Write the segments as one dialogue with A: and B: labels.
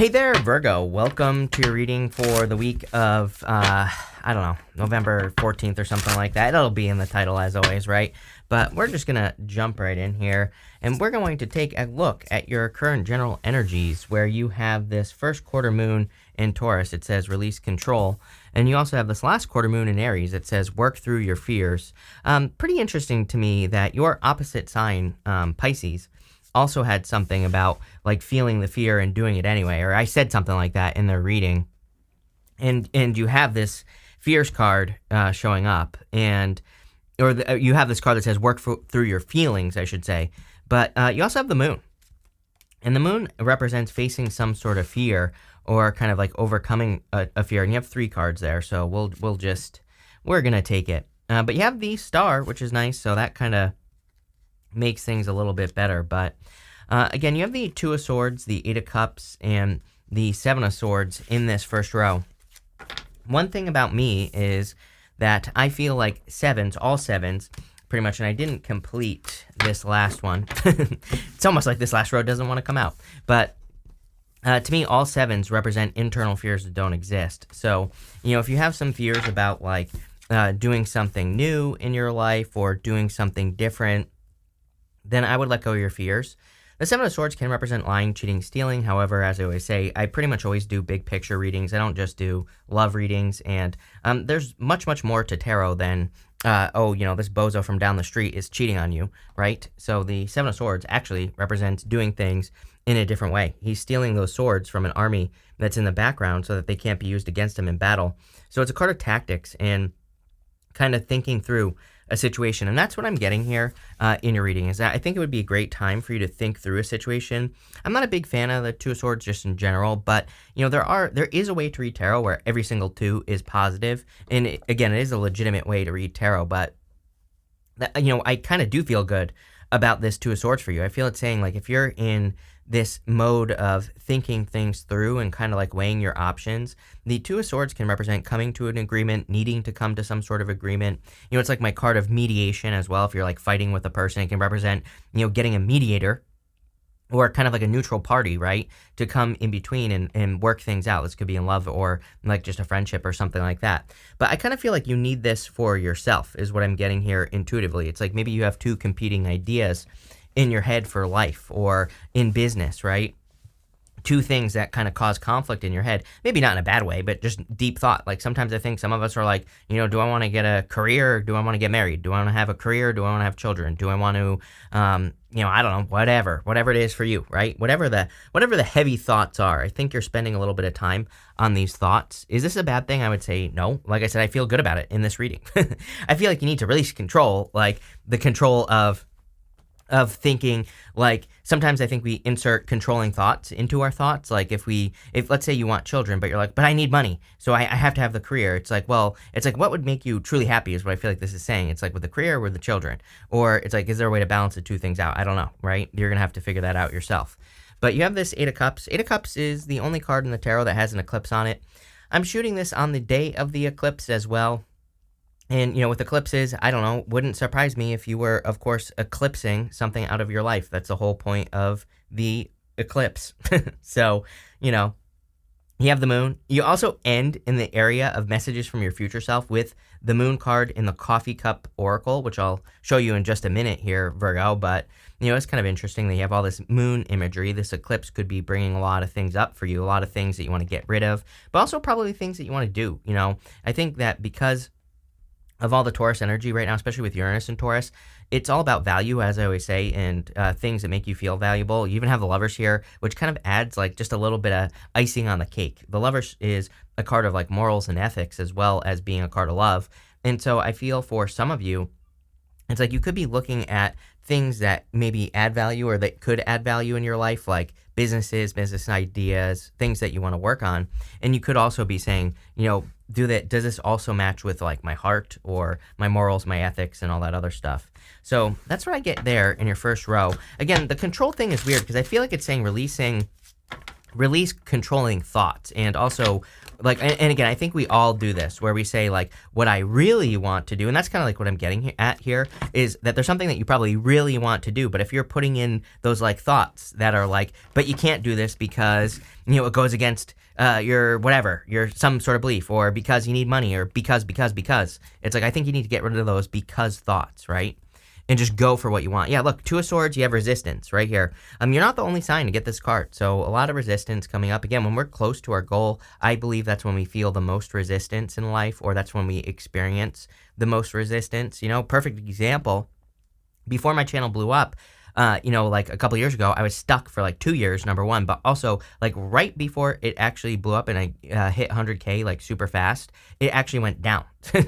A: Hey there, Virgo. Welcome to your reading for the week of, I don't know, November 14th or something like that. It'll be in the title as always, right? But we're just going to jump right in here, and we're going to take a look at your current general energies, where you have this first quarter moon in Taurus. It says release control. And you also have this last quarter moon in Aries. It says work through your fears. Pretty interesting to me that your opposite sign, Pisces, also had something about like feeling the fear and doing it anyway, or I said something like that in their reading, and you have this fears card showing up, and you have this card that says work through your feelings, I should say, but you also have the moon, and the moon represents facing some sort of fear or kind of like overcoming a fear, and you have 3 cards there, so we're gonna take it, but you have the star, which is nice, so that kind of makes things a little bit better. But again, you have the 2 of Swords, the 8 of Cups, and the 7 of Swords in this first row. One thing about me is that I feel like all sevens, pretty much, and I didn't complete this last one. It's almost like this last row doesn't want to come out. But to me, all sevens represent internal fears that don't exist. So, if you have some fears about like doing something new in your life or doing something different, then I would let go of your fears. The 7 of Swords can represent lying, cheating, stealing. However, as I always say, I pretty much always do big picture readings. I don't just do love readings. And there's much, much more to tarot than, this bozo from down the street is cheating on you, right? So the 7 of Swords actually represents doing things in a different way. He's stealing those swords from an army that's in the background so that they can't be used against him in battle. So it's a card of tactics and kind of thinking through a situation, and that's what I'm getting here in your reading, is that I think it would be a great time for you to think through a situation. I'm not a big fan of the 2 of Swords just in general, but there is a way to read tarot where every single 2 is positive, and again, it is a legitimate way to read tarot, but I kind of do feel good about this 2 of Swords for you. I feel it's saying, like, if you're in this mode of thinking things through and kind of like weighing your options, the 2 of Swords can represent coming to an agreement, needing to come to some sort of agreement. It's like my card of mediation as well. If you're like fighting with a person, it can represent, getting a mediator or kind of like a neutral party, right, to come in between and work things out. This could be in love or like just a friendship or something like that. But I kind of feel like you need this for yourself is what I'm getting here intuitively. It's like maybe you have 2 competing ideas in your head for life or in business, right? 2 things that kind of cause conflict in your head. Maybe not in a bad way, but just deep thought. Like sometimes I think some of us are like, do I want to get a career? Or do I want to get married? Do I want to have a career? Do I want to have children? Do I want to, I don't know, whatever it is for you, right? Whatever the heavy thoughts are, I think you're spending a little bit of time on these thoughts. Is this a bad thing? I would say no. Like I said, I feel good about it in this reading. I feel like you need to release control, like the control of thinking. Like sometimes I think we insert controlling thoughts into our thoughts. Like if let's say you want children, but you're like, but I need money, so I have to have the career. It's like, what would make you truly happy is what I feel like this is saying. It's like with the career or with the children, or it's like, is there a way to balance the 2 things out? I don't know, right? You're gonna have to figure that out yourself. But you have this 8 of Cups. 8 of Cups is the only card in the tarot that has an eclipse on it. I'm shooting this on the day of the eclipse as well. And, with eclipses, I don't know, wouldn't surprise me if you were, of course, eclipsing something out of your life. That's the whole point of the eclipse. So, you have the moon. You also end in the area of messages from your future self with the moon card in the coffee cup oracle, which I'll show you in just a minute here, Virgo. But, it's kind of interesting that you have all this moon imagery. This eclipse could be bringing a lot of things up for you, a lot of things that you want to get rid of, but also probably things that you want to do. I think that because of all the Taurus energy right now, especially with Uranus and Taurus, it's all about value, as I always say, and things that make you feel valuable. You even have the Lovers here, which kind of adds like just a little bit of icing on the cake. The Lovers is a card of like morals and ethics as well as being a card of love. And so I feel for some of you, it's like you could be looking at things that maybe add value or that could add value in your life, like business ideas, things that you want to work on. And you could also be saying, does this also match with like my heart or my morals, my ethics, and all that other stuff? So that's what I get there in your first row. Again, the control thing is weird because I feel like it's saying releasing release controlling thoughts. And also, like, and again, I think we all do this where we say, like, what I really want to do, and that's kind of like what I'm getting at here, is that there's something that you probably really want to do, but if you're putting in those like thoughts that are like, but you can't do this because, you know, it goes against your whatever, your some sort of belief, or because you need money, or because, it's like, I think you need to get rid of those because thoughts, right? And just go for what you want. Yeah, look, Two of Swords, you have resistance right here. You're not the only sign to get this card. So a lot of resistance coming up. Again, when we're close to our goal, I believe that's when we feel the most resistance in life, or that's when we experience the most resistance. You know, perfect example, before my channel blew up, you know, like a couple years ago, I was stuck for like 2 years, number one, but also like right before it actually blew up and I hit 100K like super fast, it actually went down.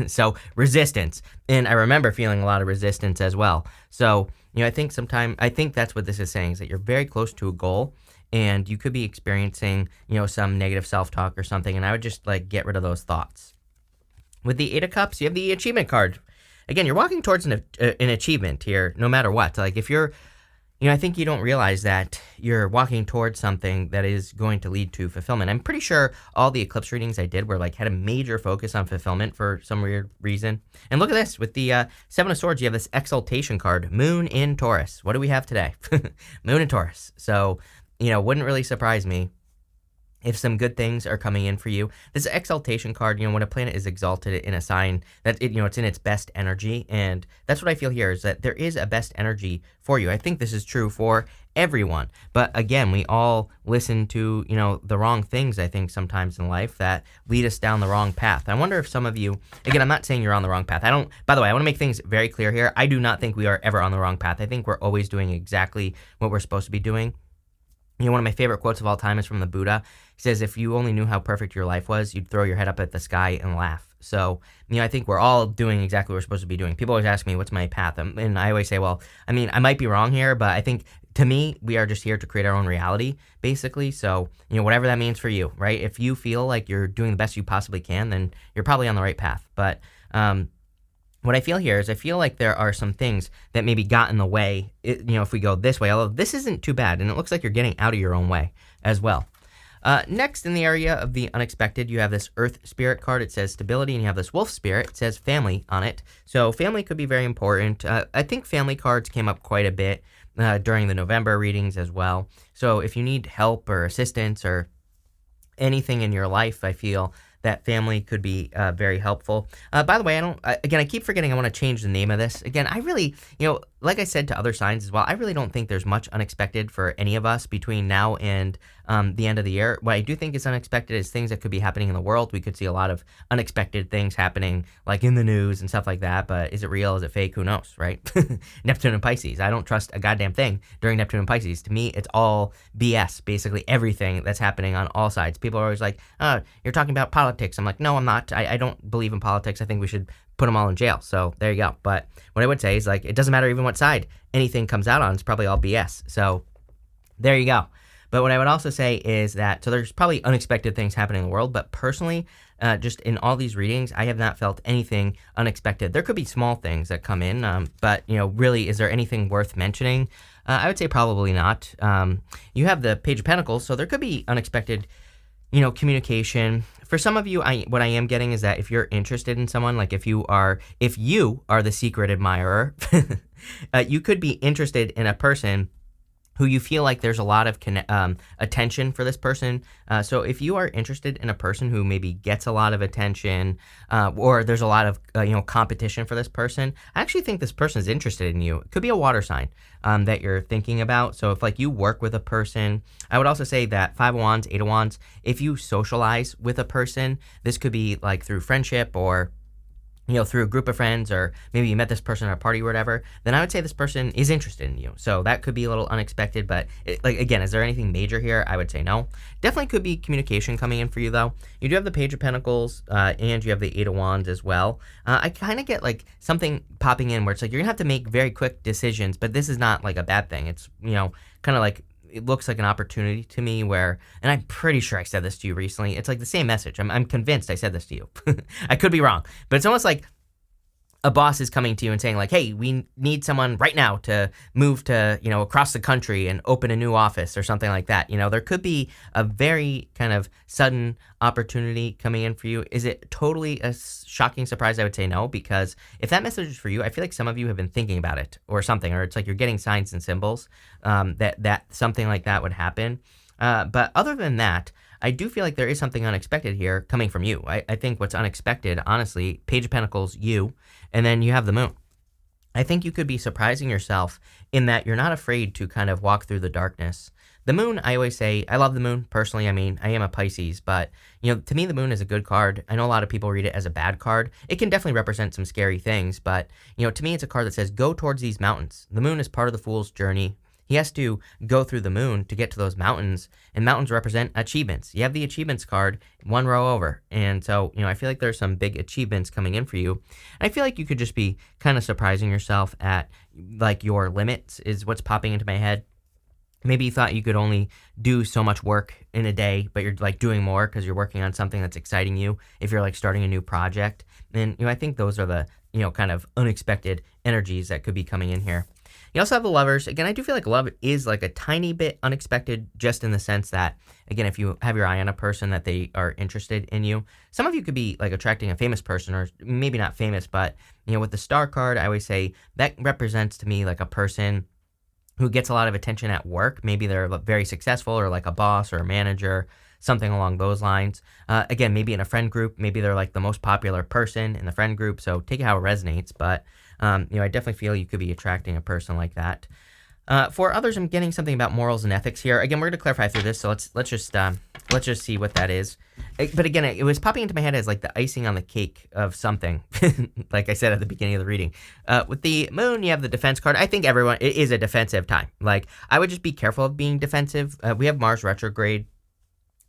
A: So resistance. And I remember feeling a lot of resistance as well. So, you know, I think that's what this is saying, is that you're very close to a goal and you could be experiencing, you know, some negative self-talk or something. And I would just like get rid of those thoughts. With the Eight of Cups, you have the achievement card. Again, you're walking towards an achievement here, no matter what. Like if you're, you know, I think you don't realize that you're walking towards something that is going to lead to fulfillment. I'm pretty sure all the eclipse readings I did were like had a major focus on fulfillment for some weird reason. And look at this, with the Seven of Swords, you have this exaltation card, Moon in Taurus. What do we have today? Moon in Taurus. So, you know, wouldn't really surprise me if some good things are coming in for you. This exaltation card, you know, when a planet is exalted in a sign, that it, you know, it's in its best energy, and that's what I feel here, is that there is a best energy for you. I think this is true for everyone, but again, we all listen to, you know, the wrong things, I think, sometimes in life that lead us down the wrong path. I wonder if some of you, again, I'm not saying you're on the wrong path. By the way, I want to make things very clear here. I do not think we are ever on the wrong path. I think we're always doing exactly what we're supposed to be doing. You know, one of my favorite quotes of all time is from the Buddha. He says, if you only knew how perfect your life was, you'd throw your head up at the sky and laugh. So, you know, I think we're all doing exactly what we're supposed to be doing. People always ask me, what's my path? And I always say, well, I mean, I might be wrong here, but I think, to me, we are just here to create our own reality, basically. So, you know, whatever that means for you, right? If you feel like you're doing the best you possibly can, then you're probably on the right path. But, what I feel here is I feel like there are some things that maybe got in the way, you know, if we go this way, although this isn't too bad, and it looks like you're getting out of your own way as well. Next, in the area of the unexpected, you have this Earth Spirit card. It says stability, and you have this Wolf Spirit. It says family on it. So family could be very important. I think family cards came up quite a bit during the November readings as well. So if you need help or assistance or anything in your life, I feel that family could be very helpful. By the way, I keep forgetting I want to change the name of this. Again, I really, you know, like I said to other signs as well, I really don't think there's much unexpected for any of us between now and the end of the year. What I do think is unexpected is things that could be happening in the world. We could see a lot of unexpected things happening, like in the news and stuff like that, but is it real? Is it fake? Who knows, right? Neptune and Pisces. I don't trust a goddamn thing during Neptune and Pisces. To me, it's all BS, basically everything that's happening on all sides. People are always like, oh, you're talking about politics. I'm like, no, I'm not. I don't believe in politics. I think we should put them all in jail. So there you go. But what I would say is, like, it doesn't matter even what side anything comes out on. It's probably all BS. So there you go. But what I would also say is that, so there's probably unexpected things happening in the world, but personally, just in all these readings, I have not felt anything unexpected. There could be small things that come in, but, you know, really, is there anything worth mentioning? I would say probably not. You have the Page of Pentacles, so there could be unexpected, you know, communication. For some of you, what I am getting is that if you're interested in someone, like if you are the secret admirer, you could be interested in a person who you feel like there's a lot of attention for this person. So if you are interested in a person who maybe gets a lot of attention, or there's a lot of you know, competition for this person, I actually think this person is interested in you. It could be a water sign that you're thinking about. So if like you work with a person, I would also say that Five of Wands, Eight of Wands, if you socialize with a person, this could be like through friendship or, you know, through a group of friends, or maybe you met this person at a party or whatever, then I would say this person is interested in you. So that could be a little unexpected, but like, again, is there anything major here? I would say no. Definitely could be communication coming in for you, though. You do have the Page of Pentacles, and you have the Eight of Wands as well. I kind of get like something popping in where it's like you're gonna have to make very quick decisions, but this is not like a bad thing. It's, you know, kind of like, it looks like an opportunity to me where, and I'm pretty sure I said this to you recently, it's like the same message. I'm convinced I said this to you. I could be wrong, but it's almost like a boss is coming to you and saying like, hey, we need someone right now to move to, across the country and open a new office or something like that. There could be a very kind of sudden opportunity coming in for you. Is it totally a shocking surprise? I would say no, because if that message is for you, I feel like some of you have been thinking about it or something, or it's like you're getting signs and symbols that something like that would happen. But other than that, I do feel like there is something unexpected here coming from you. I think what's unexpected, honestly, Page of Pentacles, you, and then you have the moon. I think you could be surprising yourself in that you're not afraid to kind of walk through the darkness. The moon, I always say, I love the moon personally. I mean, I am a Pisces, but, to me, the moon is a good card. I know a lot of people read it as a bad card. It can definitely represent some scary things, but, to me, it's a card that says, go towards these mountains. The moon is part of the fool's journey. He has to go through the moon to get to those mountains, and mountains represent achievements. You have the achievements card one row over, and so, I feel like there's some big achievements coming in for you. And I feel like you could just be kind of surprising yourself at, like, your limits is what's popping into my head. Maybe you thought you could only do so much work in a day, but you're, like, doing more because you're working on something that's exciting you if you're, like, starting a new project. And, I think those are the, kind of unexpected energies that could be coming in here. You also have the Lovers. Again, I do feel like love is like a tiny bit unexpected, just in the sense that, again, if you have your eye on a person that they are interested in you, some of you could be like attracting a famous person, or maybe not famous, but, with the Star card, I always say that represents to me like a person who gets a lot of attention at work. Maybe they're very successful, or like a boss or a manager, something along those lines. Again, maybe in a friend group, maybe they're like the most popular person in the friend group, so take it how it resonates, but I definitely feel you could be attracting a person like that. For others, I'm getting something about morals and ethics here. Again, we're going to clarify through this, so let's just see what that is. But again, it was popping into my head as like the icing on the cake of something, like I said at the beginning of the reading. With the moon, you have the defense card. I think it is a defensive time. Like, I would just be careful of being defensive. We have Mars retrograde.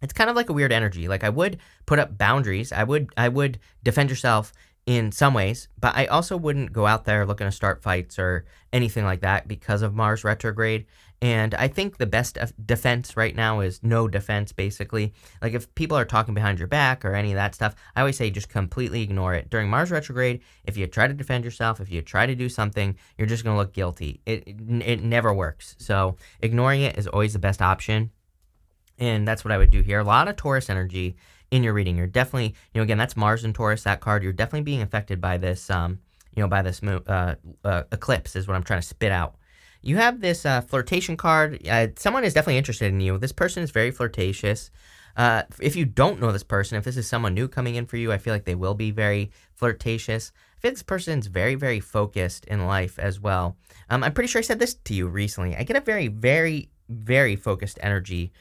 A: It's kind of like a weird energy. Like, I would put up boundaries. I would defend yourself in some ways, but I also wouldn't go out there looking to start fights or anything like that because of Mars retrograde. And I think the best defense right now is no defense, basically. Like, if people are talking behind your back or any of that stuff, I always say just completely ignore it. During Mars retrograde, if you try to defend yourself, if you try to do something, you're just going to look guilty. It never works. So ignoring it is always the best option. And that's what I would do here. A lot of Taurus energy in your reading. You're definitely, again, that's Mars and Taurus, that card. You're definitely being affected by this, by this eclipse is what I'm trying to spit out. You have this flirtation card. Someone is definitely interested in you. This person is very flirtatious. If you don't know this person, if this is someone new coming in for you, I feel like they will be very flirtatious. I feel like this person's very, very focused in life as well. I'm pretty sure I said this to you recently. I get a very, very, very focused energy.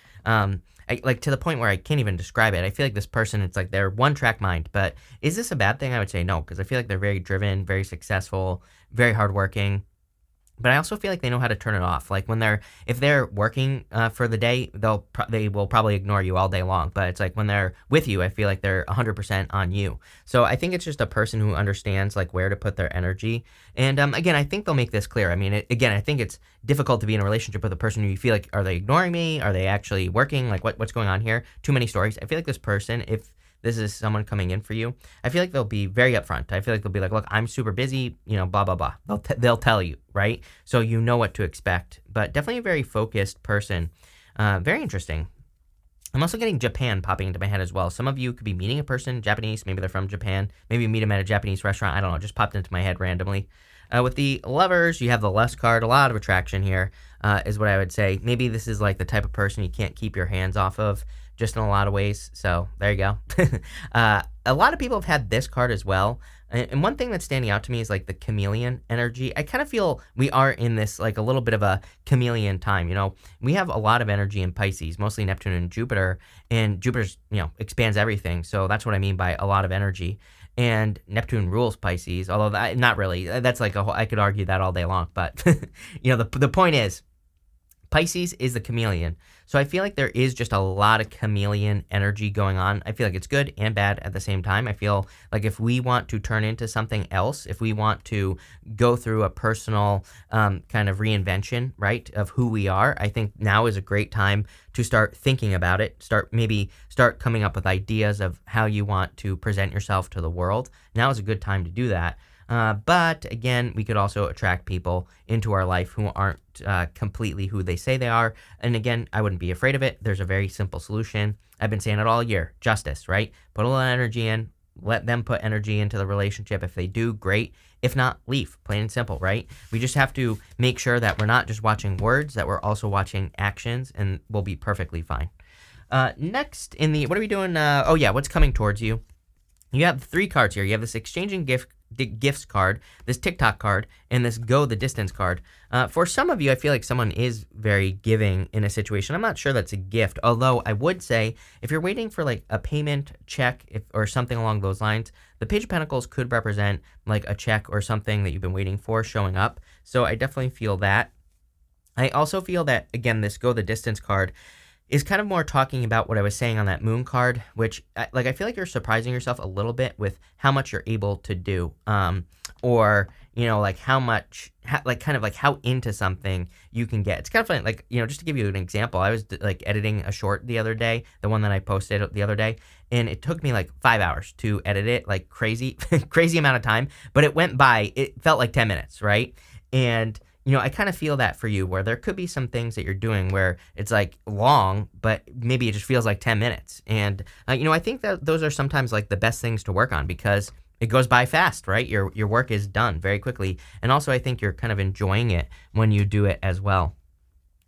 A: Like, to the point where I can't even describe it. I feel like this person, it's like they're one-track mind. But is this a bad thing? I would say no, because I feel like they're very driven, very successful, very hardworking. But I also feel like they know how to turn it off. Like, if they're working for the day, they will probably ignore you all day long. But it's like when they're with you, I feel like they're 100% on you. So I think it's just a person who understands like where to put their energy. And again, I think they'll make this clear. I mean, I think it's difficult to be in a relationship with a person who you feel like, are they ignoring me? Are they actually working? Like, what's going on here? Too many stories. I feel like this person, if this is someone coming in for you, I feel like they'll be very upfront. I feel like they'll be like, look, I'm super busy, blah, blah, blah. They'll tell you, right? So you know what to expect. But definitely a very focused person. Very interesting. I'm also getting Japan popping into my head as well. Some of you could be meeting a person, Japanese, maybe they're from Japan. Maybe you meet them at a Japanese restaurant. I don't know, just popped into my head randomly. With the Lovers, you have the Lust card. A lot of attraction here is what I would say. Maybe this is like the type of person you can't keep your hands off of, just in a lot of ways. So there you go. A lot of people have had this card as well. And one thing that's standing out to me is like the chameleon energy. I kind of feel we are in this like a little bit of a chameleon time. We have a lot of energy in Pisces, mostly Neptune and Jupiter. And Jupiter's, expands everything. So that's what I mean by a lot of energy. And Neptune rules Pisces, although not really. That's like I could argue that all day long. But, the point is, Pisces is the chameleon. So I feel like there is just a lot of chameleon energy going on. I feel like it's good and bad at the same time. I feel like if we want to turn into something else, if we want to go through a personal kind of reinvention, right, of who we are, I think now is a great time to start thinking about it, start coming up with ideas of how you want to present yourself to the world. Now is a good time to do that. But again, we could also attract people into our life who aren't completely who they say they are. And again, I wouldn't be afraid of it. There's a very simple solution. I've been saying it all year. Justice, right? Put a little energy in. Let them put energy into the relationship. If they do, great. If not, leave. Plain and simple, right? We just have to make sure that we're not just watching words, that we're also watching actions, and we'll be perfectly fine. Next in the, what are we doing? Oh yeah, what's coming towards you? You have 3 cards here. You have this exchanging gifts card, this TikTok card, and this go the distance card. For some of you, I feel like someone is very giving in a situation. I'm not sure that's a gift, although I would say if you're waiting for like a payment check or something along those lines, the Page of Pentacles could represent like a check or something that you've been waiting for showing up. So I definitely feel that. I also feel that, again, this go the distance card is kind of more talking about what I was saying on that moon card, which I feel like you're surprising yourself a little bit with how much you're able to do, or, you know, like how much, kind of like how into something you can get. It's kind of funny, like, you know, just to give you an example, I was like editing a short the other day, the one that I posted the other day, and it took me like 5 hours to edit it, like crazy, crazy amount of time, but it went by, it felt like 10 minutes, right? And you know, I kind of feel that for you, where there could be some things that you're doing where it's like long, but maybe it just feels like 10 minutes. And, you know, I think that those are sometimes like the best things to work on because it goes by fast, right? Your work is done very quickly. And also, I think you're kind of enjoying it when you do it as well.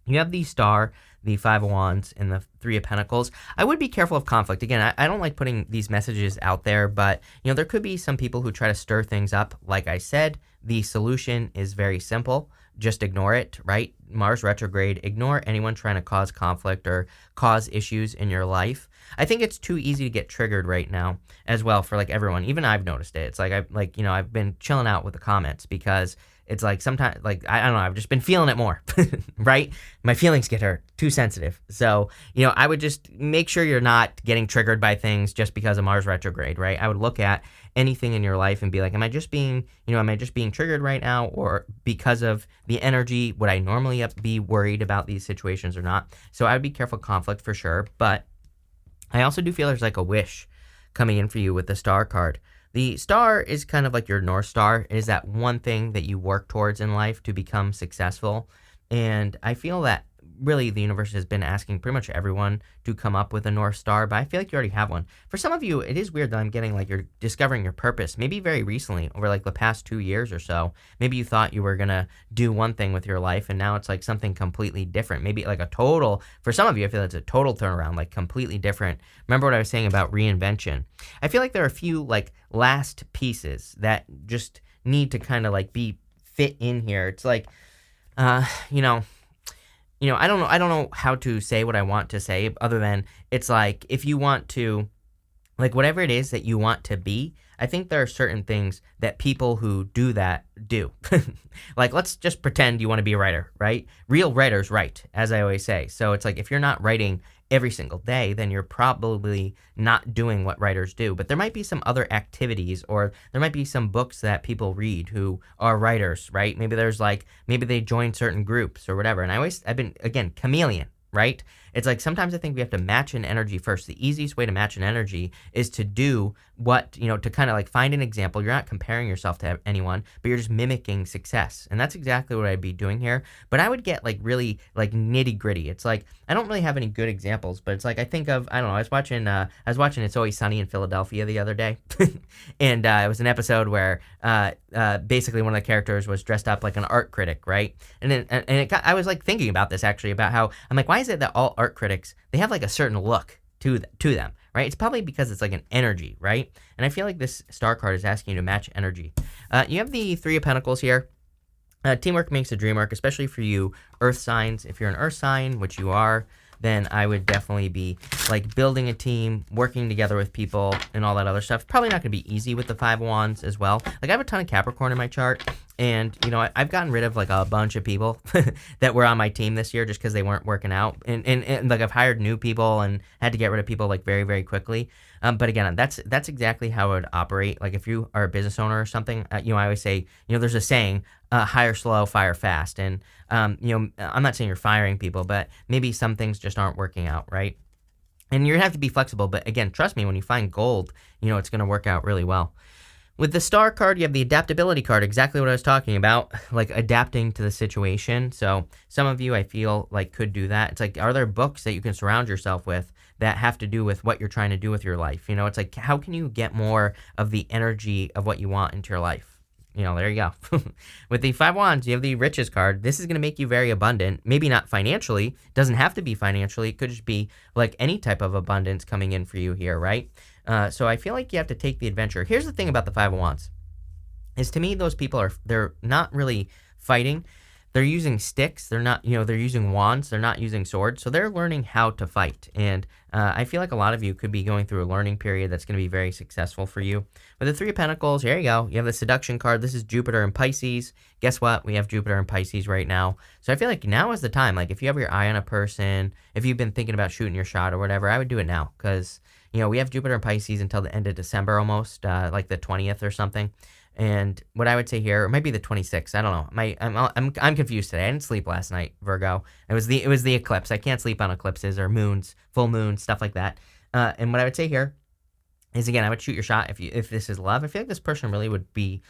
A: You have the Star, the 5 of Wands, and the 3 of Pentacles. I would be careful of conflict. Again, I don't like putting these messages out there, but, you know, there could be some people who try to stir things up. Like I said, the solution is very simple. Just ignore it, right? Mars retrograde, ignore anyone trying to cause conflict or cause issues in your life. I think it's too easy to get triggered right now as well for like everyone. Even I've noticed it. It's like I've been chilling out with the comments because it's like sometimes, like, I don't know, I've just been feeling it more, right? My feelings get hurt, too sensitive. So, you know, I would just make sure you're not getting triggered by things just because of Mars retrograde, right? I would look at anything in your life and be like, am I just being triggered right now, or because of the energy, would I normally be worried about these situations or not? So I would be careful conflict for sure, but I also do feel there's like a wish coming in for you with the Star card. The Star is kind of like your North Star. It is that one thing that you work towards in life to become successful. And I feel that really the universe has been asking pretty much everyone to come up with a North Star, but I feel like you already have one. For some of you, it is weird that I'm getting like you're discovering your purpose, maybe very recently, over like the past 2 years or so. Maybe you thought you were going to do one thing with your life, and now it's like something completely different. Maybe like a total, for some of you, I feel it's a total turnaround, like completely different. Remember what I was saying about reinvention? I feel like there are a few like last pieces that just need to kind of like be fit in here. It's like, I don't know how to say what I want to say other than it's like if you want to, like whatever it is that you want to be, I think there are certain things that people who do that do. Like, let's just pretend you want to be a writer, right? Real writers write, as I always say. So it's like if you're not writing every single day, then you're probably not doing what writers do. But there might be some other activities, or there might be some books that people read who are writers, right? Maybe they join certain groups or whatever. And I've been, again, chameleon, right? It's like sometimes I think we have to match an energy first. The easiest way to match an energy is to do what, to kind of like find an example. You're not comparing yourself to anyone, but you're just mimicking success. And that's exactly what I'd be doing here. But I would get like really like nitty gritty. It's like, I don't really have any good examples, but it's like, I think of, I don't know, I was watching It's Always Sunny in Philadelphia the other day. And it was an episode where basically one of the characters was dressed up like an art critic, right? I was like thinking about this actually, about how I'm like, why is it that all art critics, they have like a certain look to them, right? It's probably because it's like an energy, right? And I feel like this Star card is asking you to match energy. You have the 3 of Pentacles here. Teamwork makes the dream work, especially for you Earth signs. If you're an Earth sign, which you are, then I would definitely be like building a team, working together with people, and all that other stuff. Probably not going to be easy with the 5 of Wands as well. Like I have a ton of Capricorn in my chart, and I've gotten rid of like a bunch of people that were on my team this year just because they weren't working out, and like I've hired new people and had to get rid of people like very, very quickly. But again, that's exactly how it would operate. Like if you are a business owner or something, I always say, there's a saying, hire slow, fire fast. And, I'm not saying you're firing people, but maybe some things just aren't working out, right? And you have to be flexible. But again, trust me, when you find gold, it's going to work out really well. With the star card, you have the adaptability card, exactly what I was talking about, like adapting to the situation. So some of you, I feel like, could do that. It's like, are there books that you can surround yourself with that have to do with what you're trying to do with your life? You know, it's like, how can you get more of the energy of what you want into your life? You know, there you go. With the Five Wands, you have the Riches card. This is going to make you very abundant. Maybe not financially. Doesn't have to be financially. It could just be like any type of abundance coming in for you here, right? So I feel like you have to take the adventure. Here's the thing about the Five of Wands. Is to me, those people they're not really fighting. They're using sticks. They're not, they're using wands. They're not using swords. So they're learning how to fight. And I feel like a lot of you could be going through a learning period that's going to be very successful for you. With the Three of Pentacles, here you go. You have the Seduction card. This is Jupiter and Pisces. Guess what? We have Jupiter and Pisces right now. So I feel like now is the time. Like if you have your eye on a person, if you've been thinking about shooting your shot or whatever, I would do it now. Because, we have Jupiter and Pisces until the end of December almost, like the 20th or something. And what I would say here, it might be the 26th. I don't know. I'm confused today. I didn't sleep last night, Virgo. It was the eclipse. I can't sleep on eclipses or moons, full moon, stuff like that. And what I would say here is, again, I would shoot your shot if this is love. I feel like this person really would be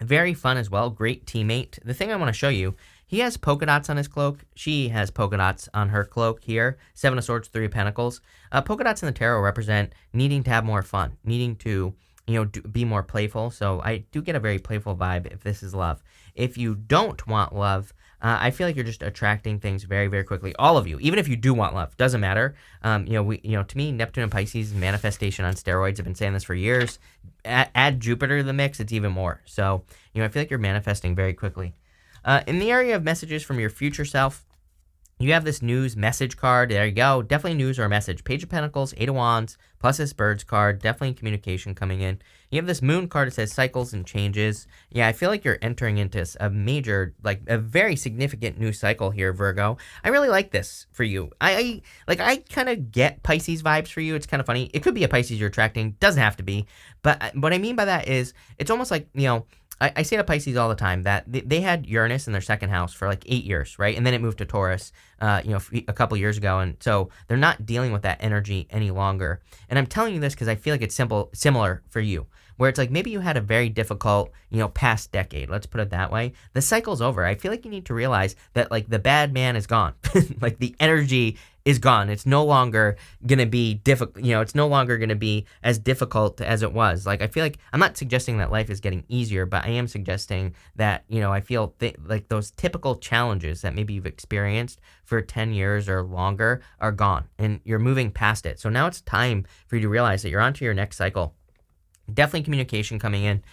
A: very fun as well. Great teammate. The thing I want to show you, he has polka dots on his cloak. She has polka dots on her cloak here. Seven of Swords, Three of Pentacles. Polka dots in the tarot represent needing to have more fun, needing to be more playful. So I do get a very playful vibe if this is love. If you don't want love, I feel like you're just attracting things very, very quickly. All of you, even if you do want love, doesn't matter. To me, Neptune and Pisces, manifestation on steroids. I've been saying this for years. Add Jupiter to the mix, it's even more. So, I feel like you're manifesting very quickly. In the area of messages from your future self, you have this news message card. There you go. Definitely news or a message. Page of Pentacles, Eight of Wands, plus this Birds card. Definitely communication coming in. You have this Moon card that says cycles and changes. Yeah, I feel like you're entering into a major, like a very significant new cycle here, Virgo. I really like this for you. I kind of get Pisces vibes for you. It's kind of funny. It could be a Pisces you're attracting. Doesn't have to be. But what I mean by that is it's almost like, I say to Pisces all the time that they had Uranus in their second house for like 8 years, right? And then it moved to Taurus, a couple years ago. And so they're not dealing with that energy any longer. And I'm telling you this because I feel like it's similar for you, where it's like maybe you had a very difficult, past decade. Let's put it that way. The cycle's over. I feel like you need to realize that like the bad man is gone. Like the energy is gone. It's no longer going to be difficult. It's no longer going to be as difficult as it was. Like, I feel like I'm not suggesting that life is getting easier, but I am suggesting that, I feel like those typical challenges that maybe you've experienced for 10 years or longer are gone and you're moving past it. So now it's time for you to realize that you're onto your next cycle. Definitely communication coming in.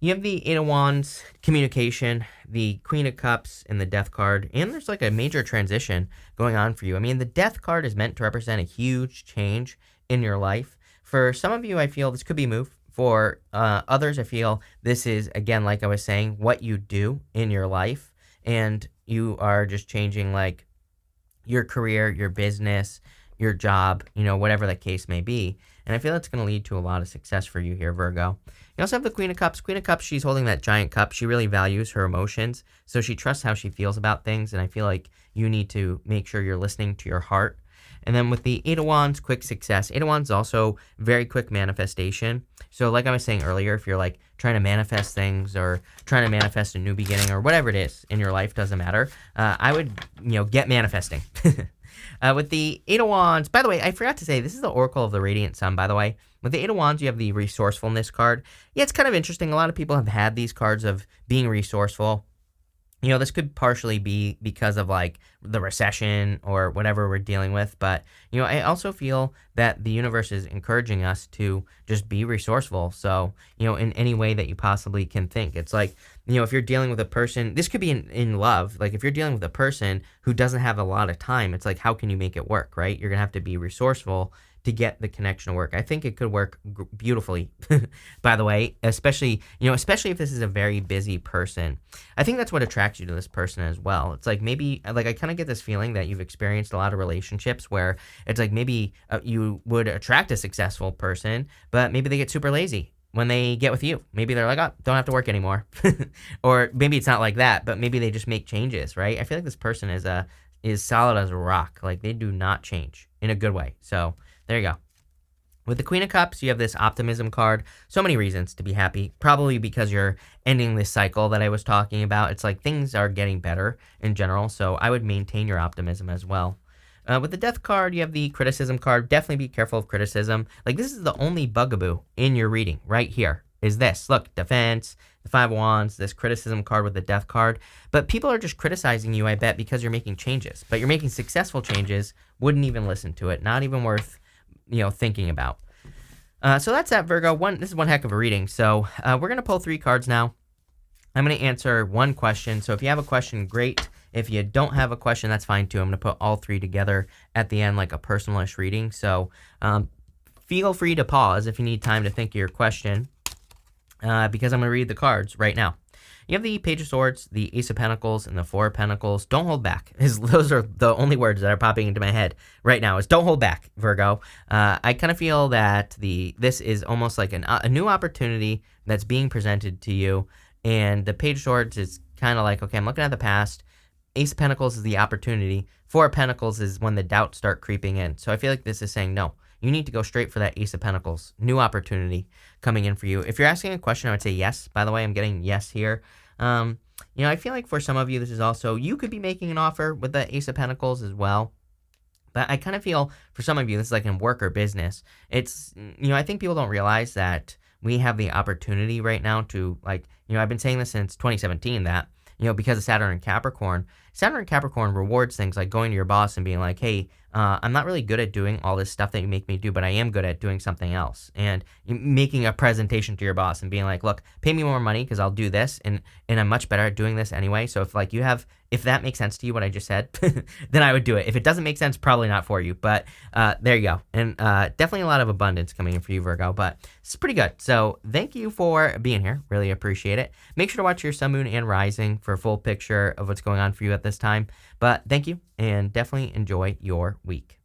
A: You have the Eight of Wands, communication, the Queen of Cups, and the Death card. And there's like a major transition going on for you. I mean, the Death card is meant to represent a huge change in your life. For some of you, I feel this could be a move. For others, I feel this is, again, like I was saying, what you do in your life. And you are just changing like your career, your business, your job, whatever the case may be. And I feel it's going to lead to a lot of success for you here, Virgo. You also have the Queen of Cups. Queen of Cups, she's holding that giant cup. She really values her emotions. So she trusts how she feels about things. And I feel like you need to make sure you're listening to your heart. And then with the Eight of Wands, quick success. Eight of Wands also very quick manifestation. So like I was saying earlier, if you're like trying to manifest things or trying to manifest a new beginning or whatever it is in your life, doesn't matter. I would, get manifesting. With the Eight of Wands, by the way, I forgot to say, this is the Oracle of the Radiant Sun, by the way. With the Eight of Wands, you have the Resourcefulness card. Yeah, it's kind of interesting. A lot of people have had these cards of being resourceful. This could partially be because of like the recession or whatever we're dealing with. But, I also feel that the universe is encouraging us to just be resourceful. So, in any way that you possibly can think. It's like, if you're dealing with a person, this could be in love. Like if you're dealing with a person who doesn't have a lot of time, it's like, how can you make it work, right? You're going to have to be resourceful to get the connection to work. I think it could work beautifully, by the way, especially if this is a very busy person. I think that's what attracts you to this person as well. It's like maybe, like I kind of get this feeling that you've experienced a lot of relationships where it's like maybe you would attract a successful person, but maybe they get super lazy when they get with you. Maybe they're like, oh, don't have to work anymore. Or maybe it's not like that, but maybe they just make changes, right? I feel like this person is solid as a rock. Like they do not change in a good way. So there you go. With the Queen of Cups, you have this optimism card. So many reasons to be happy. Probably because you're ending this cycle that I was talking about. It's like things are getting better in general. So I would maintain your optimism as well. With the Death card, you have the criticism card. Definitely be careful of criticism. Like, this is the only bugaboo in your reading right here is this. Look, defense, the Five of Wands, this criticism card with the Death card. But people are just criticizing you, I bet, because you're making changes. But you're making successful changes. Wouldn't even listen to it. Not even worth thinking about. So that's that, Virgo. This is one heck of a reading. So we're going to pull 3 cards now. I'm going to answer one question. So if you have a question, great. If you don't have a question, that's fine too. I'm going to put all 3 together at the end like a personalish reading. So feel free to pause if you need time to think of your question because I'm going to read the cards right now. You have the Page of Swords, the Ace of Pentacles, and the Four of Pentacles. Don't hold back. Those are the only words that are popping into my head right now is don't hold back, Virgo. I kind of feel that this is almost like a new opportunity that's being presented to you. And the Page of Swords is kind of like, okay, I'm looking at the past. Ace of Pentacles is the opportunity. Four of Pentacles is when the doubts start creeping in. So I feel like this is saying, no, you need to go straight for that Ace of Pentacles. New opportunity coming in for you. If you're asking a question, I would say yes. By the way, I'm getting yes here. I feel like for some of you, this is also, you could be making an offer with the Ace of Pentacles as well. But I kind of feel for some of you, this is like in work or business. It's, I think people don't realize that we have the opportunity right now to I've been saying this since 2017 that, because of Saturn and Capricorn rewards things like going to your boss and being like, hey, I'm not really good at doing all this stuff that you make me do, but I am good at doing something else. And making a presentation to your boss and being like, look, pay me more money because I'll do this. And I'm much better at doing this anyway. So if that makes sense to you, what I just said, then I would do it. If it doesn't make sense, probably not for you. But there you go. And definitely a lot of abundance coming in for you, Virgo. But it's pretty good. So thank you for being here. Really appreciate it. Make sure to watch your sun, moon, and rising for a full picture of what's going on for you at this time. But thank you, and definitely enjoy your week.